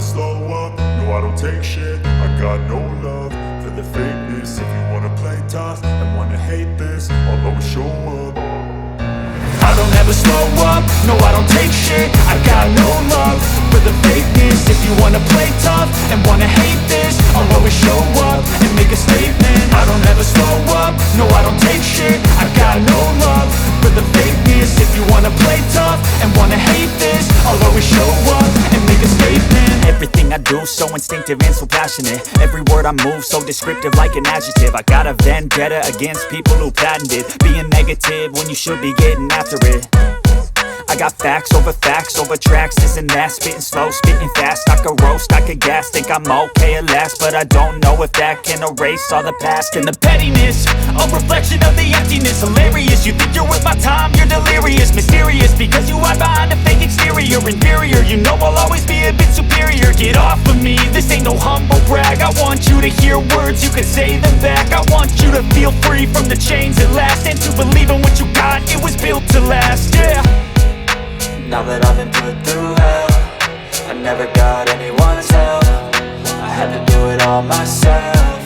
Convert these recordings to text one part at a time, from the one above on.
slow up, no I don't take shit. I got no love for the fakeness. If you wanna play tough and wanna hate this, I'll always show up. I don't ever slow up, no I don't take shit. I got no love for the fakeness. If you wanna play tough and wanna hate this, I'll always show up and make a statement. I don't ever slow up, no I don't take shit. I got no love for the fakeness. If you wanna play tough and wanna hate this, I'll always show up and make a statement. Everything I do so instinctive and so passionate. Every word I move so descriptive like an adjective. I got a vendetta against people who patented being negative when you should be getting after it. I got facts over tracks, this and that. Spitting slow, spitting fast, I could roast, I could gas. Think I'm okay at last, but I don't know if that can erase all the past. And the pettiness, a reflection of the emptiness. Hilarious, you think you're worth my time, you're delirious. Mysterious, because you hide behind a fake exterior. Inferior, you know I'll always be a bit superior. Get off of me, this ain't no humble brag. I want you to hear words, you can say them back. I want you to feel free from the chains at last, and to believe in what you got, it was built to last, yeah. Now that I've been put through hell, I never got anyone's help. I had to do it all myself.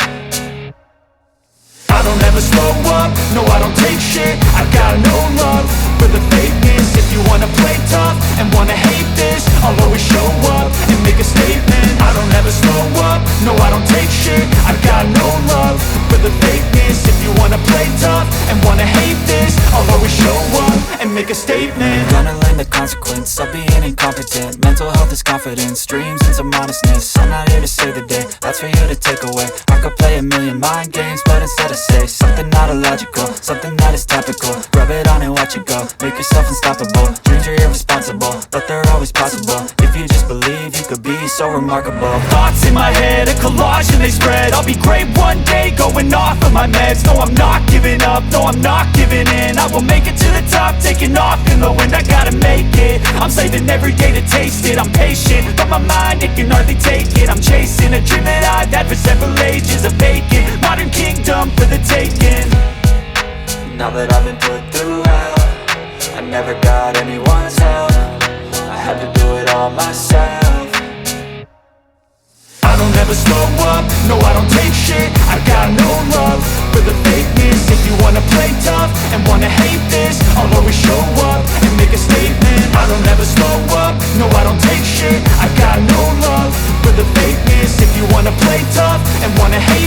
I don't ever slow up, no I don't take shit. I got no love for the fakeness. If you wanna play tough and wanna hate this, I'll always show up and make a statement. I don't ever slow up, no I don't take shit. I got no love for the fakeness. If you wanna play tough and wanna hate this, I'll always show up and make a statement. Gonna learn the consequence of being incompetent. Mental health is confidence, dreams and some honestness. I'm not here to save the day, that's for you to take away. I could play a million mind games, but instead I say something not illogical, something that is topical. Rub it on and watch it go, make yourself unstoppable. Dreams are irresponsible, but they're always possible. If you just believe, you could be so remarkable. Thoughts in my head, a collage and they spread. I'll be great one day, going off of my meds. No, I'm not giving up, no, I'm not giving in. I will make it to the top, taking off in the wind. I gotta make it, I'm saving every day to taste it. I'm patient, but my mind, it can hardly take it. I'm chasing a dream that I've had for several ages. A vacant, modern kingdom for the taking. Now that I've been put through hell, I never got anyone's help. I had to do it all myself. I don't ever slow up, no I don't take shit. I got no love for the fakeness. If you wanna play tough and wanna hate this, I'll always show up and make a statement. I don't ever slow up, no I don't take shit. I got no love for the fakeness. If you wanna play tough and wanna hate